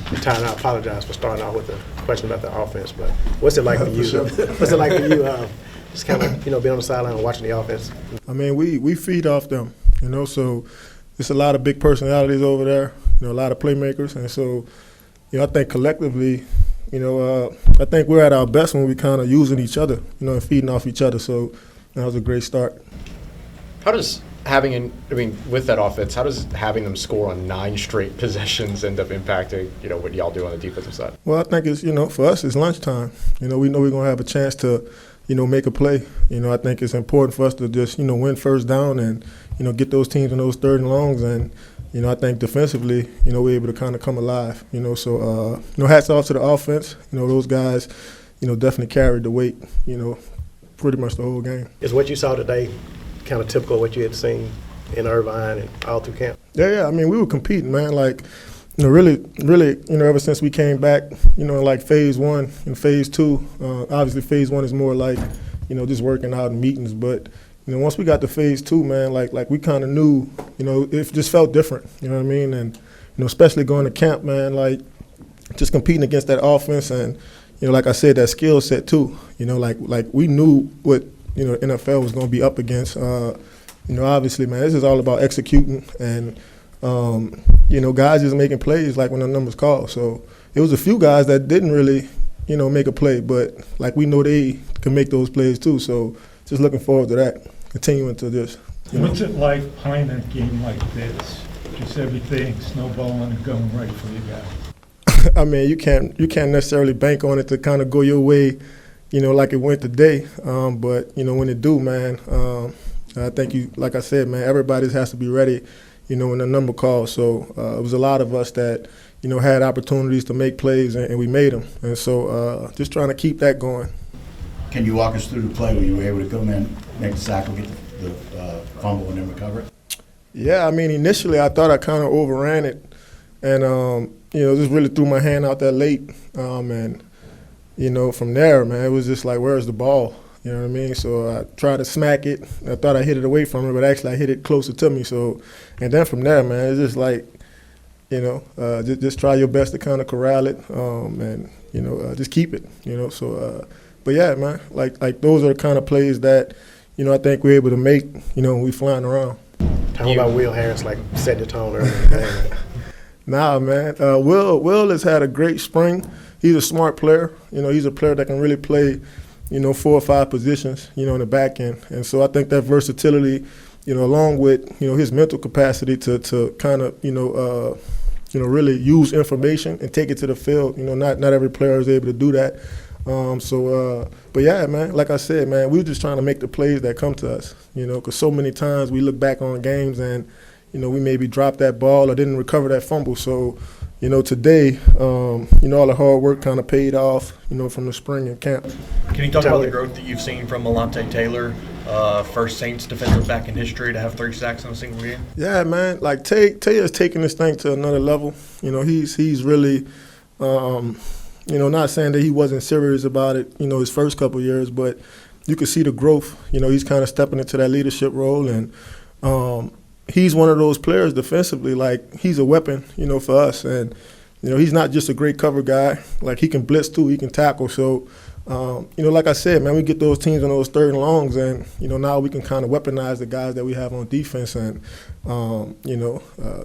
Tyrann, I apologize for starting off with a question about the offense, but what's it like for you? What's it like for you just kind of, being on the sideline and watching the offense? I mean, we feed off them, so it's a lot of big personalities over there, a lot of playmakers. And so, I think collectively, I think we're at our best when we kind of using each other, and feeding off each other. So that was a great start. How does with that offense, how does having them score on 9 straight possessions end up impacting, what y'all do on the defensive side? Well, I think it's, for us, it's lunchtime. We know we're going to have a chance to, make a play. I think it's important for us to just, win first down and, get those teams in those third and longs. And, I think defensively, we're able to kind of come alive. So, hats off to the offense. Those guys, definitely carried the weight, pretty much the whole game. Is what you saw today kind of typical of what you had seen in Irvine and all through camp? Yeah. I mean, we were competing, man. Like, really, ever since we came back, like phase 1 and phase 2. Obviously, phase 1 is more like, just working out in meetings. But, once we got to phase 2, man, like we kind of knew, it just felt different. You know what I mean? And, especially going to camp, man, like just competing against that offense and, like I said, that skill set too. Like we knew what, NFL was going to be up against. Obviously, man, this is all about executing and, guys just making plays like when the numbers call. So it was a few guys that didn't really, make a play, but like we know they can make those plays too. So just looking forward to that, continuing to just. What's it like playing a game like this? Just everything snowballing and going right for you guys. I mean, you can't necessarily bank on it to kind of go your way, like it went today. But when it do, man, I think like I said, man, everybody has to be ready, when the number calls. So it was a lot of us that, had opportunities to make plays and we made them. And so just trying to keep that going. Can you walk us through the play where you were able to come in, make the sack, get the fumble, and then recover it? Yeah, I mean, initially I thought I kind of overran it and, just really threw my hand out there late. And, from there, man, it was just like, where's the ball? You know what I mean? So I tried to smack it. I thought I hit it away from it, but actually I hit it closer to me. So, and then from there, man, it's just like, just try your best to kind of corral it and, just keep it, So, but yeah, man, like those are the kind of plays that, I think we're able to make, when we flying around. Tell me about Will Harris, like setting the tone early in the game. Nah, man. Will has had a great spring. He's a smart player. He's a player that can really play, 4 or 5 positions, in the back end. And so I think that versatility, along with, his mental capacity to kind of, really use information and take it to the field. Not every player is able to do that. But yeah, man, like I said, man, we were just trying to make the plays that come to us, because so many times we look back on games and, we maybe dropped that ball or didn't recover that fumble. So, today, all the hard work kind of paid off, from the spring and camp. Can you talk about the growth that you've seen from Taylor, first Saints defensive back in history to have 3 sacks in a single game? Yeah, man, like Taylor's taking this thing to another level. He's really not saying that he wasn't serious about it, his first couple of years, but you could see the growth. He's kind of stepping into that leadership role, and he's one of those players defensively, like he's a weapon, for us. And, he's not just a great cover guy. Like he can blitz too, he can tackle. So, like I said, man, we get those teams on those third and longs, and, now we can kind of weaponize the guys that we have on defense. And,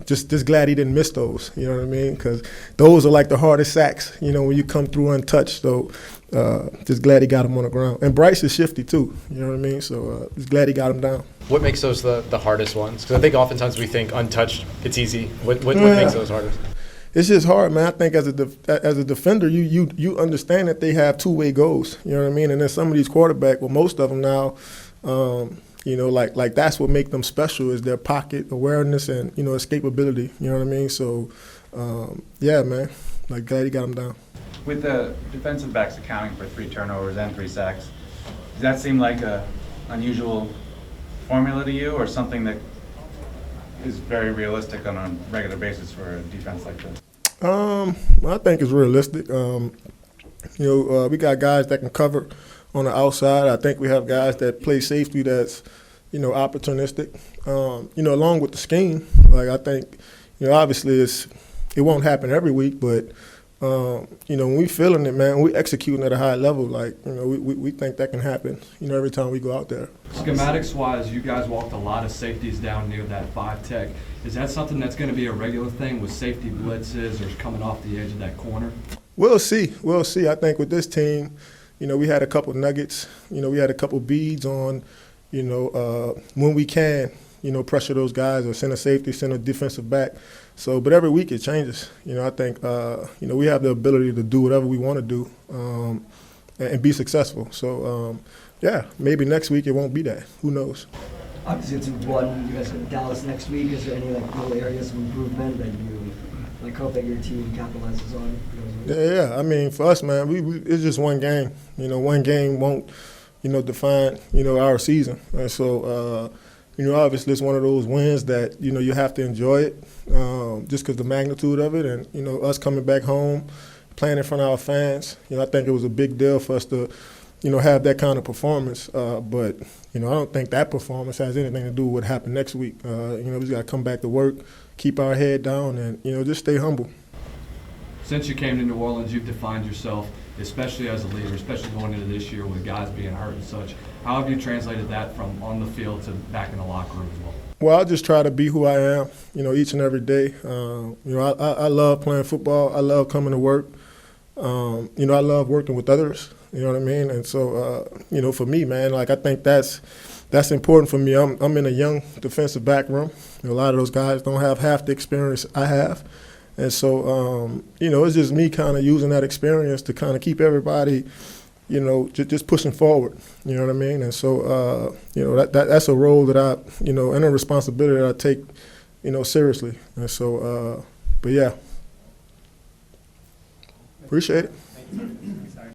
just glad he didn't miss those, you know what I mean? Because those are like the hardest sacks, when you come through untouched. So just glad he got him on the ground. And Bryce is shifty too, you know what I mean? So just glad he got him down. What makes those the hardest ones? Because I think oftentimes we think untouched, it's easy. What makes those hardest? It's just hard, man. I think as a defender, you understand that they have two-way goals. You know what I mean? And then some of these quarterbacks, well, most of them now, like that's what make them special is their pocket awareness and escapability. You know what I mean? So, yeah, man. Like glad he got them down. With the defensive backs accounting for 3 turnovers and 3 sacks, does that seem like a unusual formula to you, or something that is very realistic on a regular basis for a defense like this? I think it's realistic. We got guys that can cover on the outside. I think we have guys that play safety that's, opportunistic. Along with the scheme, like I think, obviously it's, it won't happen every week, but you know, when we feeling it, man, we executing at a high level. Like, you know, we think that can happen, you know, every time we go out there. Schematics-wise, you guys walked a lot of safeties down near that 5 tech. Is that something that's going to be a regular thing with safety blitzes or coming off the edge of that corner? We'll see. We'll see. I think with this team, you know, we had a couple nuggets. You know, we had a couple beads on, you know, when we can, you know, pressure those guys or send a safety, send a defensive back. So, but every week it changes. You know, I think, you know, we have the ability to do whatever we want to do and be successful. So, yeah, maybe next week it won't be that. Who knows? Obviously, it's one. You guys are in Dallas next week. Is there any like little areas of improvement that you like hope that your team capitalizes on? Yeah. I mean, for us, man, it's just one game. You know, one game won't, you know, define, you know, our season. And so, you know, obviously it's one of those wins that, you know, you have to enjoy it just because the magnitude of it, and, you know, us coming back home, playing in front of our fans. You know, I think it was a big deal for us to, you know, have that kind of performance. But, you know, I don't think that performance has anything to do with what happened next week. You know, we just got to come back to work, keep our head down, and, you know, just stay humble. Since you came to New Orleans, you've defined yourself, especially as a leader, especially going into this year with guys being hurt and such. How have you translated that from on the field to back in the locker room as well? Well, I just try to be who I am, you know, each and every day. You know, I love playing football. I love coming to work. You know, I love working with others. You know what I mean? And so, you know, for me, man, like I think that's important for me. I'm in a young defensive back room. You know, a lot of those guys don't have half the experience I have. And so, you know, it's just me kind of using that experience to kind of keep everybody, you know, just pushing forward. You know what I mean? And so, you know, that's a role that I, you know, and a responsibility that I take, you know, seriously. And so, but yeah, appreciate it.